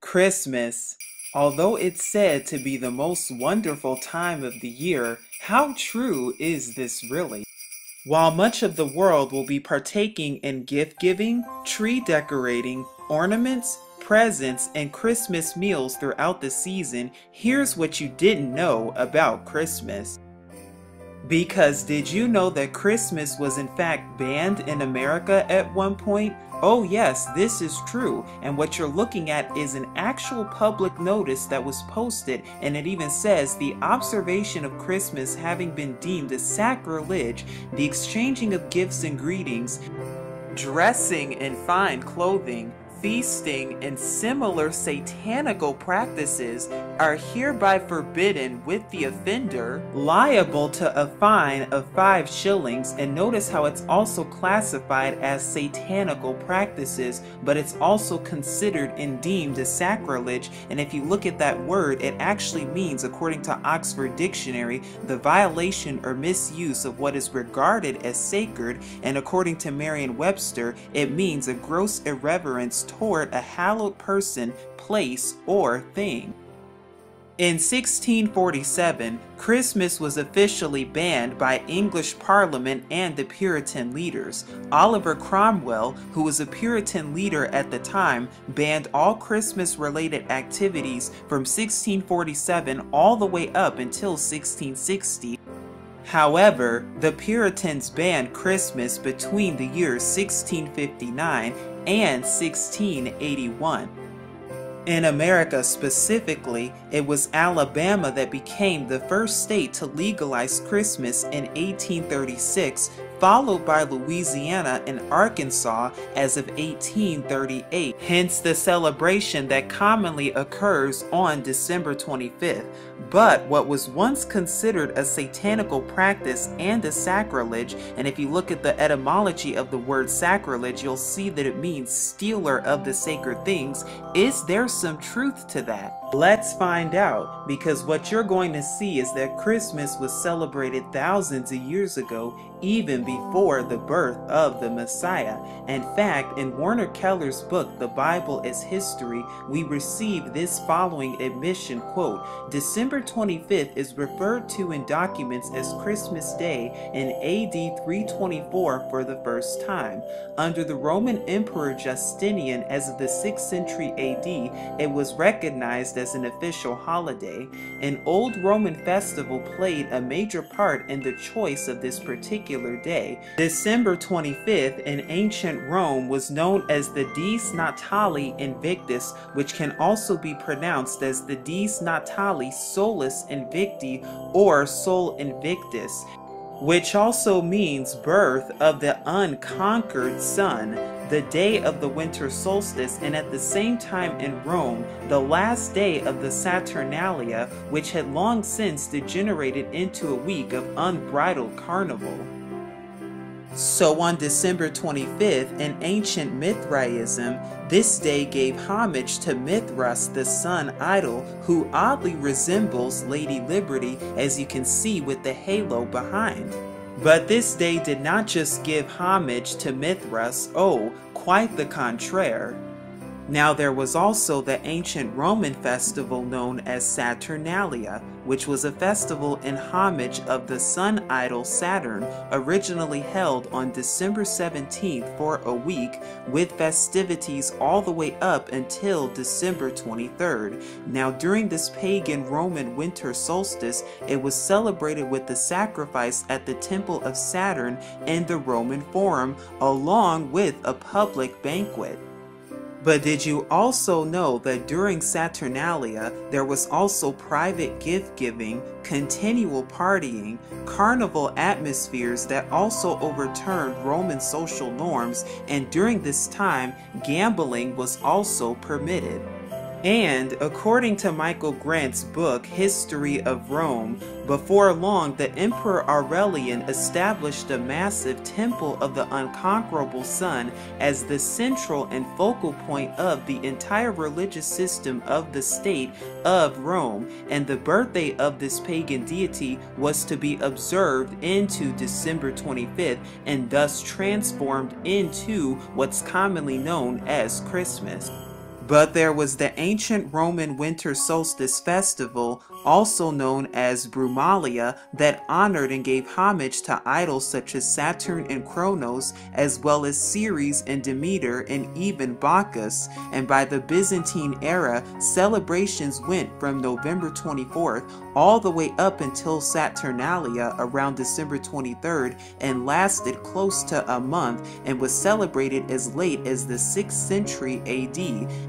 Christmas. Although it's said to be the most wonderful time of the year, how true is this really? While much of the world will be partaking in gift giving, tree decorating, ornaments, presents, and Christmas meals throughout the season, here's what you didn't know about Christmas. Because did you know that Christmas was in fact banned in America at one point? Oh yes, this is true, and what you're looking at is an actual public notice that was posted, and it even says the observation of Christmas having been deemed a sacrilege, the exchanging of gifts and greetings, dressing in fine clothing, feasting, and similar satanical practices are hereby forbidden, with the offender liable to a fine of 5 shillings. And notice how it's also classified as satanical practices, but it's also considered and deemed a sacrilege. And if you look at that word, it actually means, according to Oxford Dictionary, the violation or misuse of what is regarded as sacred, and according to Merriam-Webster, it means a gross irreverence toward a hallowed person, place, or thing. In 1647, Christmas was officially banned by English Parliament and the Puritan leaders. Oliver Cromwell, who was a Puritan leader at the time, banned all Christmas-related activities from 1647 all the way up until 1660. However, the Puritans banned Christmas between the years 1659 and 1681. In America specifically, it was Alabama that became the first state to legalize Christmas in 1836, followed by Louisiana and Arkansas as of 1838, hence the celebration that commonly occurs on December 25th. But what was once considered a satanical practice and a sacrilege, and if you look at the etymology of the word sacrilege, you'll see that it means stealer of the sacred things. Is there some truth to that? Let's find out, because what you're going to see is that Christmas was celebrated thousands of years ago, even before the birth of the Messiah. In fact, in Warner Keller's book, The Bible as History, we receive this following admission, quote, December 25th is referred to in documents as Christmas Day in AD 324 for the first time. Under the Roman Emperor Justinian as of the 6th century AD, it was recognized as an official holiday. An old Roman festival played a major part in the choice of this particular day. December 25th in ancient Rome was known as the Dies Natali Invictus, which can also be pronounced as the Dies Natali Solis Invicti or Sol Invictus, which also means birth of the unconquered sun, the day of the winter solstice, and at the same time in Rome, the last day of the Saturnalia, which had long since degenerated into a week of unbridled carnival. So on December 25th, in ancient Mithraism, this day gave homage to Mithras, the sun idol, who oddly resembles Lady Liberty, as you can see with the halo behind. But this day did not just give homage to Mithras, oh, quite the contraire. Now there was also the ancient Roman festival known as Saturnalia, which was a festival in homage of the sun idol Saturn, originally held on December 17th for a week, with festivities all the way up until December 23rd. Now during this pagan Roman winter solstice, it was celebrated with the sacrifice at the temple of Saturn in the Roman Forum, along with a public banquet. But did you also know that during Saturnalia, there was also private gift-giving, continual partying, carnival atmospheres that also overturned Roman social norms, and during this time, gambling was also permitted? And according to Michael Grant's book, History of Rome, before long the Emperor Aurelian established a massive temple of the unconquerable sun as the central and focal point of the entire religious system of the state of Rome, and the birthday of this pagan deity was to be observed into December 25th and thus transformed into what's commonly known as Christmas. But there was the ancient Roman winter solstice festival, also known as Brumalia, that honored and gave homage to idols such as Saturn and Kronos, as well as Ceres and Demeter and even Bacchus. And by the Byzantine era, celebrations went from November 24th all the way up until Saturnalia around December 23rd and lasted close to a month and was celebrated as late as the 6th century AD.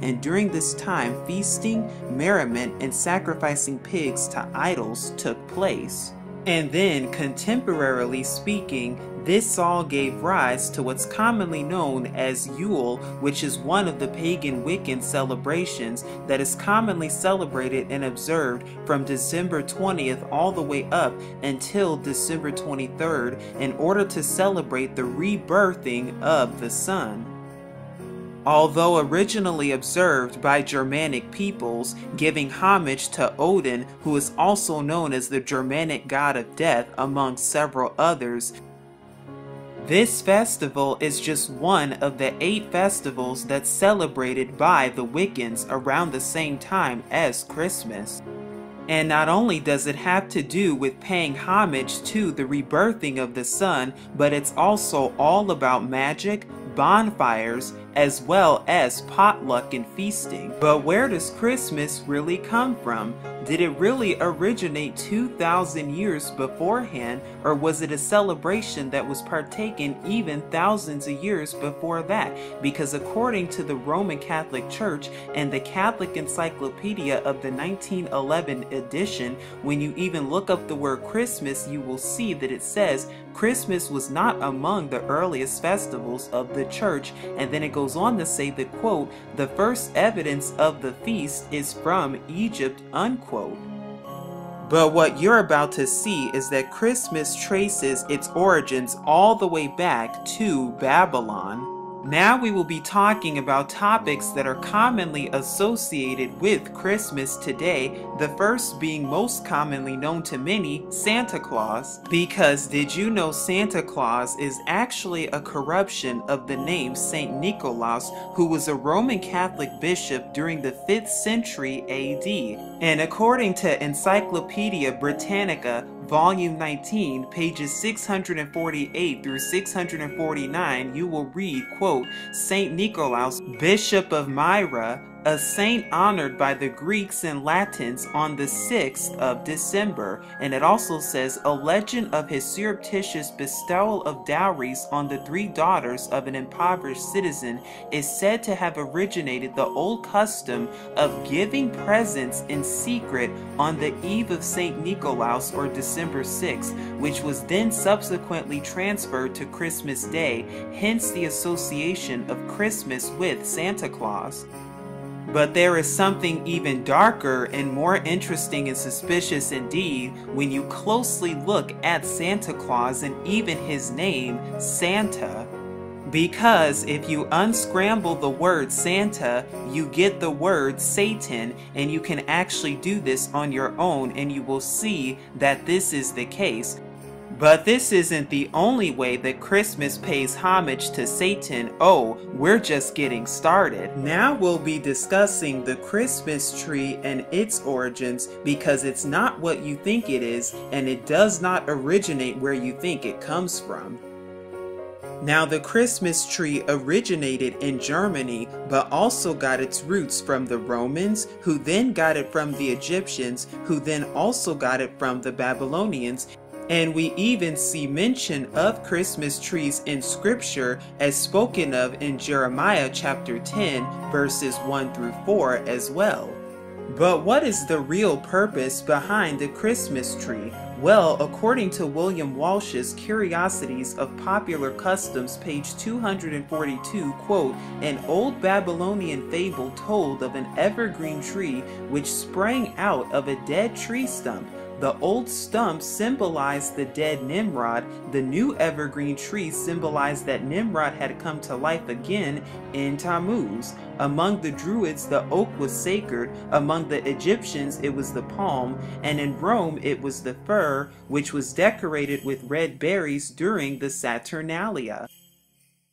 And during this time, feasting, merriment, and sacrificing pigs to idols took place. And then, contemporarily speaking, this all gave rise to what's commonly known as Yule, which is one of the pagan Wiccan celebrations that is commonly celebrated and observed from December 20th all the way up until December 23rd in order to celebrate the rebirthing of the sun. Although originally observed by Germanic peoples, giving homage to Odin, who is also known as the Germanic god of death, among several others, this festival is just one of the 8 festivals that's celebrated by the Wiccans around the same time as Christmas. And not only does it have to do with paying homage to the rebirthing of the sun, but it's also all about magic, bonfires, as well as potluck and feasting. But where does Christmas really come from? Did it really originate 2,000 years beforehand, or was it a celebration that was partaken even thousands of years before that? Because according to the Roman Catholic Church and the Catholic Encyclopedia of the 1911 edition, when you even look up the word Christmas, you will see that it says Christmas was not among the earliest festivals of the church, and then it goes on to say that, quote, the first evidence of the feast is from Egypt, unquote. But what you're about to see is that Christmas traces its origins all the way back to Babylon. Now we will be talking about topics that are commonly associated with Christmas today, the first being most commonly known to many, Santa Claus. Because did you know Santa Claus is actually a corruption of the name Saint Nicolaus, who was a Roman Catholic bishop during the 5th century AD. And according to Encyclopedia Britannica, Volume 19, pages 648 through 649, you will read, quote, Saint Nicolaus, Bishop of Myra, a saint honored by the Greeks and Latins on the 6th of December. And it also says, a legend of his surreptitious bestowal of dowries on the 3 daughters of an impoverished citizen is said to have originated the old custom of giving presents in secret on the eve of Saint Nicolaus, or December 6th, which was then subsequently transferred to Christmas Day, hence the association of Christmas with Santa Claus. But there is something even darker and more interesting and suspicious indeed when you closely look at Santa Claus and even his name, Santa. Because if you unscramble the word Santa, you get the word Satan, and you can actually do this on your own and you will see that this is the case. But this isn't the only way that Christmas pays homage to Satan. Oh, we're just getting started. Now we'll be discussing the Christmas tree and its origins, because it's not what you think it is, and it does not originate where you think it comes from. Now, the Christmas tree originated in Germany, but also got its roots from the Romans, who then got it from the Egyptians, who then also got it from the Babylonians. And we even see mention of Christmas trees in scripture as spoken of in Jeremiah chapter 10 verses 1 through 4 as well. But what is the real purpose behind the Christmas tree? Well, according to William Walsh's Curiosities of Popular Customs, page 242, quote, an old Babylonian fable told of an evergreen tree which sprang out of a dead tree stump. The old stump symbolized the dead Nimrod. The new evergreen tree symbolized that Nimrod had come to life again in Tammuz. Among the Druids, the oak was sacred. Among the Egyptians, it was the palm. And in Rome, it was the fir, which was decorated with red berries during the Saturnalia.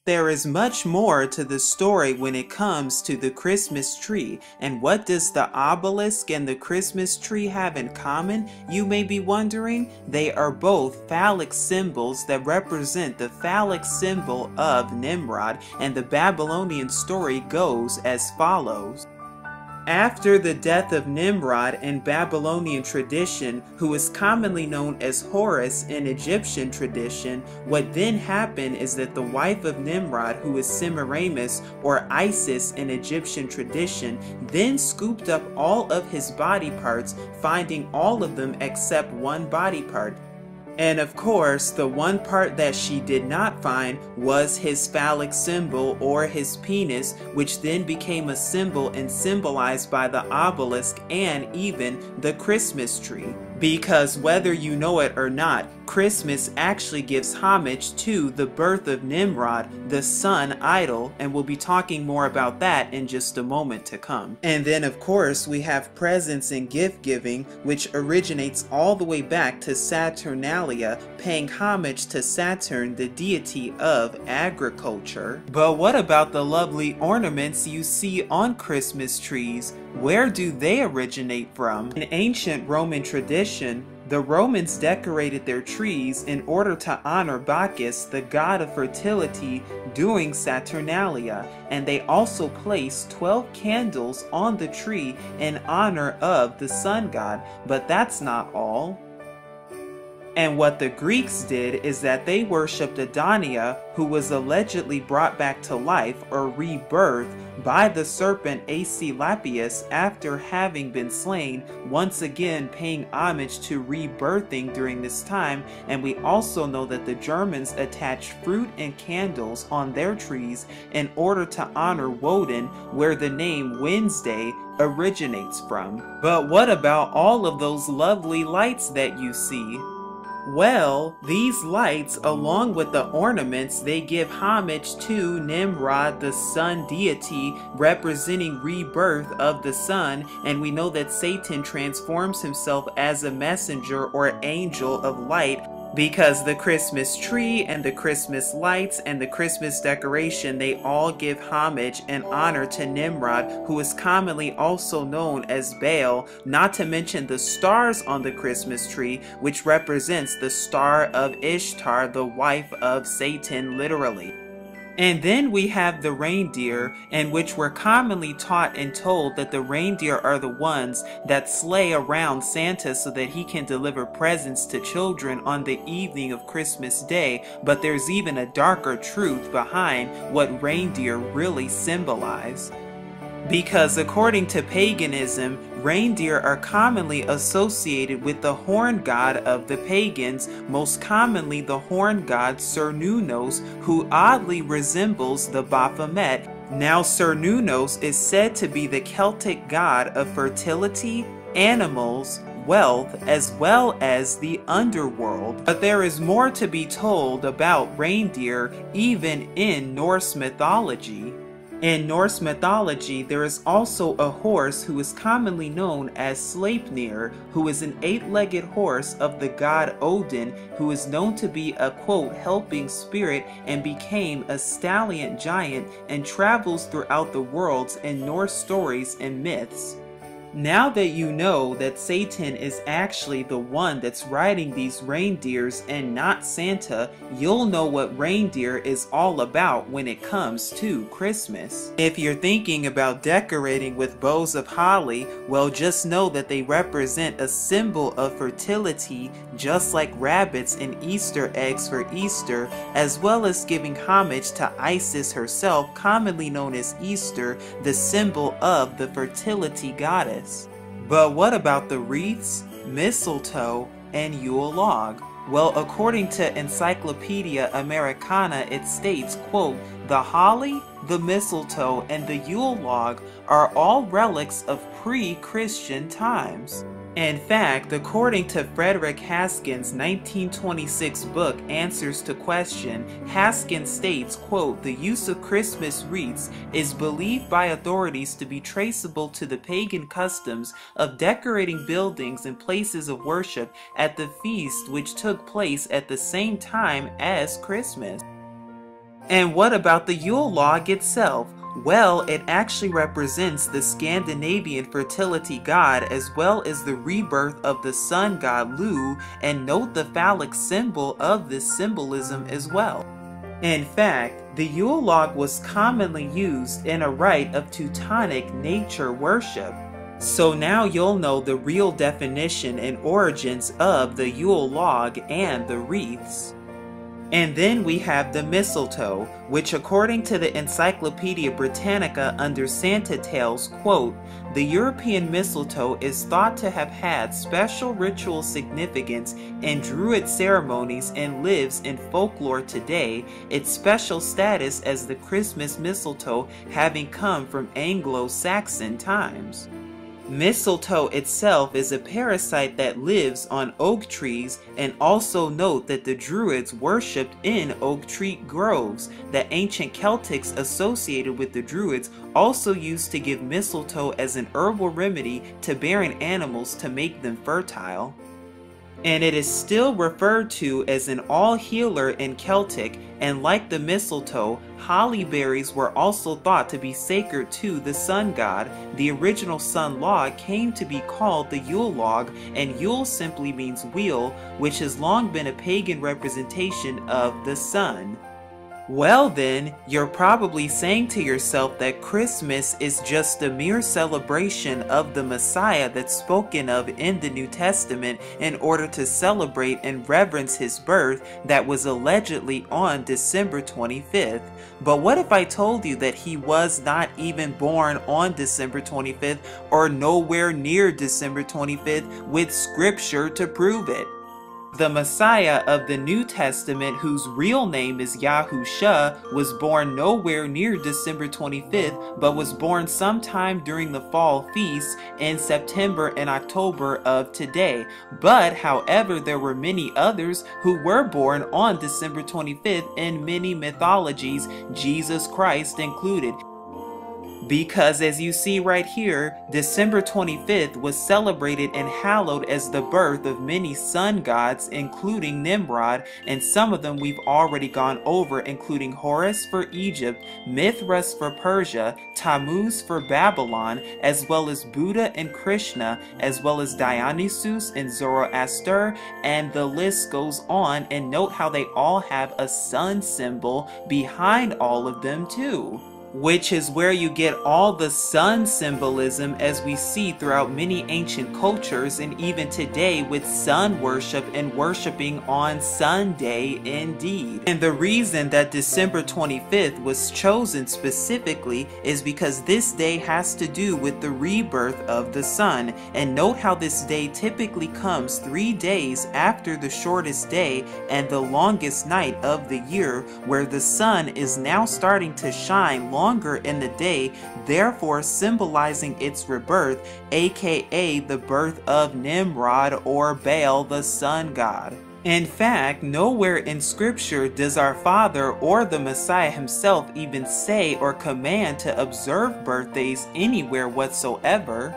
There is much more to the story when it comes to the Christmas tree. And what does the obelisk and the Christmas tree have in common, you may be wondering? They are both phallic symbols that represent the phallic symbol of Nimrod, and the Babylonian story goes as follows. After the death of Nimrod in Babylonian tradition, who is commonly known as Horus in Egyptian tradition, what then happened is that the wife of Nimrod, who is Semiramis or Isis in Egyptian tradition, then scooped up all of his body parts, finding all of them except one body part. And of course, the one part that she did not find was his phallic symbol, or his penis, which then became a symbol and symbolized by the obelisk and even the Christmas tree. Because whether you know it or not, Christmas actually gives homage to the birth of Nimrod, the sun idol, and we'll be talking more about that in just a moment to come. And then of course we have presents and gift giving, which originates all the way back to Saturnalia, paying homage to Saturn, the deity of agriculture. But what about the lovely ornaments you see on Christmas trees? Where do they originate from? In ancient Roman tradition, the Romans decorated their trees in order to honor Bacchus, the god of fertility, during Saturnalia, and they also placed 12 candles on the tree in honor of the sun god. But that's not all. And what the Greeks did is that they worshipped Adonia, who was allegedly brought back to life or rebirth by the serpent Asclepius after having been slain, once again paying homage to rebirthing during this time. And we also know that the Germans attached fruit and candles on their trees in order to honor Woden, where the name Wednesday originates from. But what about all of those lovely lights that you see? Well, these lights, along with the ornaments, they give homage to Nimrod, the sun deity, representing rebirth of the sun, and we know that Satan transforms himself as a messenger or angel of light, because the Christmas tree and the Christmas lights and the Christmas decoration, they all give homage and honor to Nimrod, who is commonly also known as Baal, not to mention the stars on the Christmas tree, which represents the star of Ishtar, the wife of Satan, literally. And then we have the reindeer, in which we're commonly taught and told that the reindeer are the ones that sleigh around Santa so that he can deliver presents to children on the evening of Christmas Day. But there's even a darker truth behind what reindeer really symbolize. Because according to paganism, reindeer are commonly associated with the horn god of the pagans, most commonly the horn god Cernunnos, who oddly resembles the Baphomet. Now Cernunnos is said to be the Celtic god of fertility, animals, wealth, as well as the underworld. But there is more to be told about reindeer even in Norse mythology. In Norse mythology, there is also a horse who is commonly known as Sleipnir, who is an 8-legged horse of the god Odin, who is known to be a, quote, helping spirit, and became a stallion giant and travels throughout the worlds in Norse stories and myths. Now that you know that Satan is actually the one that's riding these reindeers and not Santa, you'll know what reindeer is all about when it comes to Christmas. If you're thinking about decorating with bows of holly, well, just know that they represent a symbol of fertility, just like rabbits and Easter eggs for Easter, as well as giving homage to Isis herself, commonly known as Easter, the symbol of the fertility goddess. But what about the wreaths, mistletoe, and Yule log? Well, according to Encyclopedia Americana, it states, quote, the holly, the mistletoe, and the Yule log are all relics of pre-Christian times. In fact, according to Frederick Haskin's 1926 book, Answers to Question, Haskin states, quote, the use of Christmas wreaths is believed by authorities to be traceable to the pagan customs of decorating buildings and places of worship at the feast which took place at the same time as Christmas. And what about the Yule log itself? Well, it actually represents the Scandinavian fertility god as well as the rebirth of the sun god Lu, and note the phallic symbol of this symbolism as well. In fact, the Yule log was commonly used in a rite of Teutonic nature worship. So now you'll know the real definition and origins of the Yule log and the wreaths. And then we have the mistletoe, which according to the Encyclopedia Britannica under Santa Tales, quote, "The European mistletoe is thought to have had special ritual significance in Druid ceremonies and lives in folklore today, its special status as the Christmas mistletoe having come from Anglo-Saxon times." Mistletoe itself is a parasite that lives on oak trees, and also note that the Druids worshipped in oak tree groves that ancient Celtics associated with the Druids also used to give mistletoe as an herbal remedy to barren animals to make them fertile. And it is still referred to as an all-healer in Celtic, and like the mistletoe, holly berries were also thought to be sacred to the sun god. The original sun log came to be called the Yule log, and Yule simply means wheel, which has long been a pagan representation of the sun. Well then, you're probably saying to yourself that Christmas is just a mere celebration of the Messiah that's spoken of in the New Testament in order to celebrate and reverence his birth that was allegedly on December 25th. But what if I told you that he was not even born on December 25th or nowhere near December 25th with scripture to prove it? The Messiah of the New Testament, whose real name is Yahusha, was born nowhere near December 25th, but was born sometime during the fall feasts in September and October of today. But, however, there were many others who were born on December 25th in many mythologies, Jesus Christ included. Because as you see right here, December 25th was celebrated and hallowed as the birth of many sun gods, including Nimrod, and some of them we've already gone over, including Horus for Egypt, Mithras for Persia, Tammuz for Babylon, as well as Buddha and Krishna, as well as Dionysus and Zoroaster, and the list goes on. And note how they all have a sun symbol behind all of them too, which is where you get all the sun symbolism as we see throughout many ancient cultures, and even today with sun worship and worshiping on Sunday indeed. And the reason that December 25th was chosen specifically is because this day has to do with the rebirth of the sun. And note how this day typically comes 3 days after the shortest day and the longest night of the year, where the sun is now starting to shine longer in the day, therefore symbolizing its rebirth, aka the birth of Nimrod or Baal, the sun god. In fact, nowhere in scripture does our Father or the Messiah himself even say or command to observe birthdays anywhere whatsoever.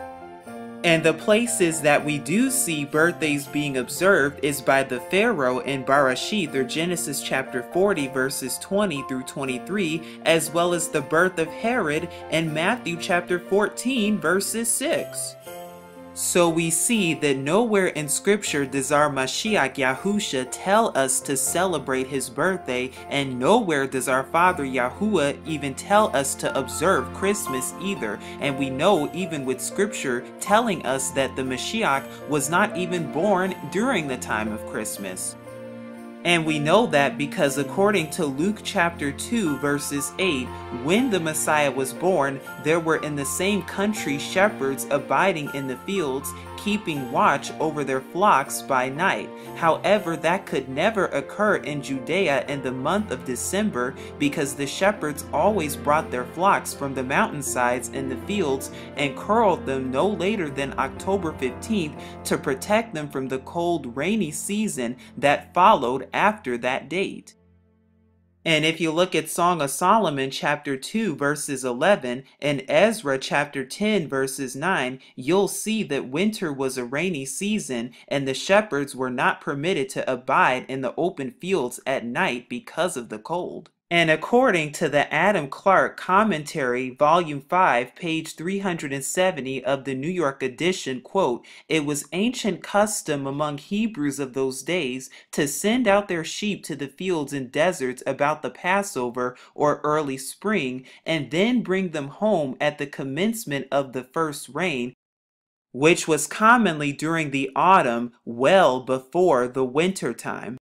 And the places that we do see birthdays being observed is by the Pharaoh in Bereshith, or Genesis chapter 40 verses 20 through 23, as well as the birth of Herod in Matthew chapter 14 verses 6. So we see that nowhere in scripture does our Mashiach Yahusha tell us to celebrate his birthday, and nowhere does our Father Yahuwah even tell us to observe Christmas either. And we know even with scripture telling us that the Mashiach was not even born during the time of Christmas. And we know that because according to Luke chapter 2 verses 8, when the Messiah was born, there were in the same country shepherds abiding in the fields, keeping watch over their flocks by night. However, that could never occur in Judea in the month of December, because the shepherds always brought their flocks from the mountainsides in the fields and curled them no later than October 15th to protect them from the cold, rainy season that followed after that date. And if you look at Song of Solomon chapter 2 verses 11 and Ezra chapter 10 verses 9, you'll see that winter was a rainy season and the shepherds were not permitted to abide in the open fields at night because of the cold. And according to the Adam Clark Commentary, Volume 5, page 370 of the New York edition, quote, "It was ancient custom among Hebrews of those days to send out their sheep to the fields and deserts about the Passover or early spring, and then bring them home at the commencement of the first rain, which was commonly during the autumn, well before the winter time."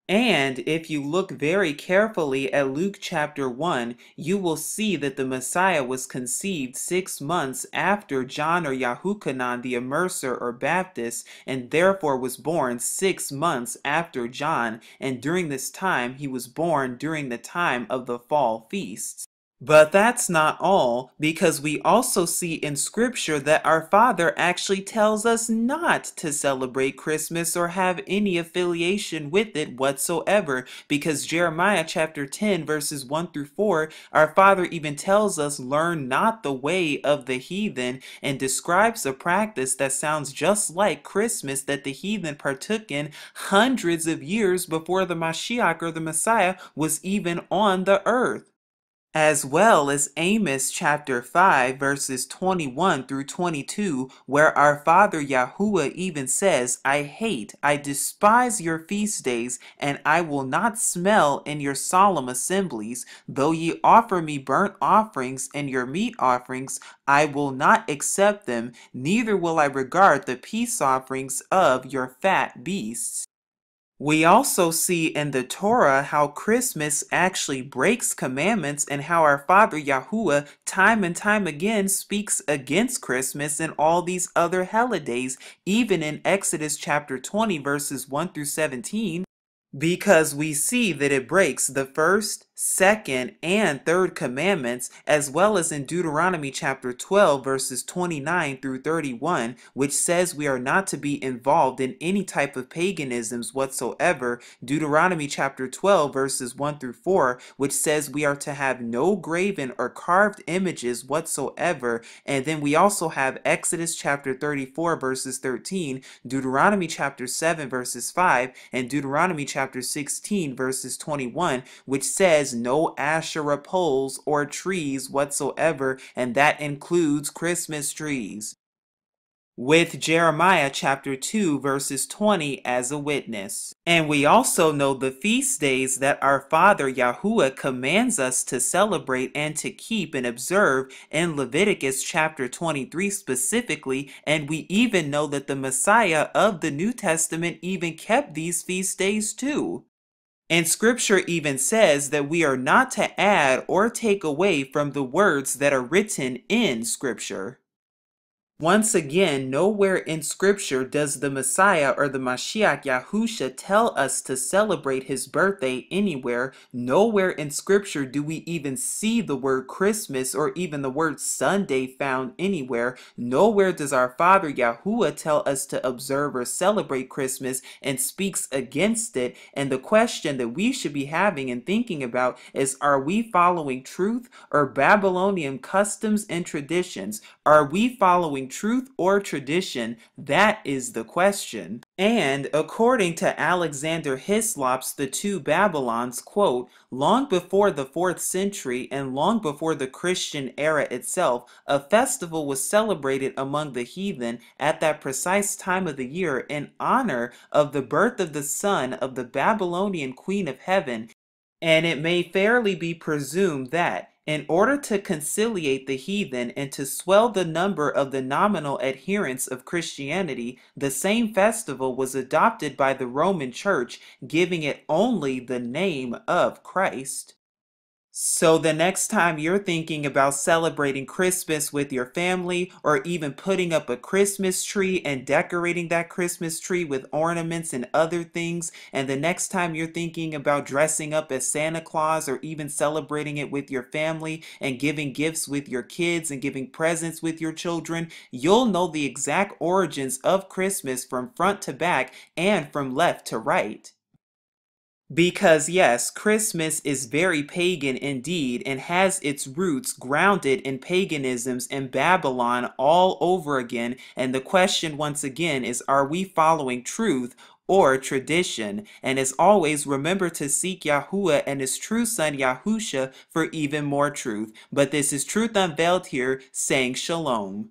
And if you look very carefully at Luke chapter 1, you will see that the Messiah was conceived 6 months after John or Yahuchanan the Immerser or Baptist, and therefore was born 6 months after John, and during this time he was born during the time of the fall feasts. But that's not all, because we also see in Scripture that our Father actually tells us not to celebrate Christmas or have any affiliation with it whatsoever, because Jeremiah chapter 10 verses 1 through 4, our Father even tells us, "Learn not the way of the heathen," and describes a practice that sounds just like Christmas that the heathen partook in hundreds of years before the Mashiach or the Messiah was even on the earth. As well as Amos chapter 5 verses 21 through 22, where our Father Yahuwah even says, I despise your feast days, and I will not smell in your solemn assemblies. Though ye offer me burnt offerings and your meat offerings, I will not accept them, neither will I regard the peace offerings of your fat beasts. We also see in the Torah how Christmas actually breaks commandments, and how our Father Yahuwah time and time again speaks against Christmas and all these other holidays, even in Exodus chapter 20 verses 1 through 17. Because we see that it breaks the first, second, and third commandments, as well as in Deuteronomy chapter 12 verses 29 through 31, which says we are not to be involved in any type of paganisms whatsoever. Deuteronomy chapter 12 verses 1 through 4, which says we are to have no graven or carved images whatsoever. And then we also have Exodus chapter 34 verses 13, Deuteronomy chapter 7 verses 5, and Deuteronomy chapter 16 verses 21, which says no Asherah poles or trees whatsoever, and that includes Christmas trees, with Jeremiah chapter 2 verses 20 as a witness. And we also know the feast days that our Father Yahuwah commands us to celebrate and to keep and observe in Leviticus chapter 23 specifically, and we even know that the Messiah of the New Testament even kept these feast days too. And Scripture even says that we are not to add or take away from the words that are written in Scripture. Once again, nowhere in Scripture does the Messiah or the Mashiach Yahusha tell us to celebrate his birthday anywhere. Nowhere in Scripture do we even see the word Christmas or even the word Sunday found anywhere. Nowhere does our Father Yahuwah tell us to observe or celebrate Christmas and speaks against it. And the question that we should be having and thinking about is, are we following truth or Babylonian customs and traditions? Are we following truth or tradition? That is the question. And according to Alexander Hislop's The Two Babylons, quote, long before the 4th century and long before the Christian era itself, a festival was celebrated among the heathen at that precise time of the year in honor of the birth of the son of the Babylonian Queen of Heaven. And it may fairly be presumed that, in order to conciliate the heathen and to swell the number of the nominal adherents of Christianity, the same festival was adopted by the Roman Church, giving it only the name of Christ. So the next time you're thinking about celebrating Christmas with your family, or even putting up a Christmas tree and decorating that Christmas tree with ornaments and other things, and the next time you're thinking about dressing up as Santa Claus, or even celebrating it with your family and giving gifts with your kids and giving presents with your children, you'll know the exact origins of Christmas from front to back and from left to right. Because yes, Christmas is very pagan indeed, and has its roots grounded in paganisms and Babylon all over again. And the question once again is, are we following truth or tradition. And as always, remember to seek Yahuwah and his true son Yahusha for even more truth. But this is Truth Unveiled here, saying shalom.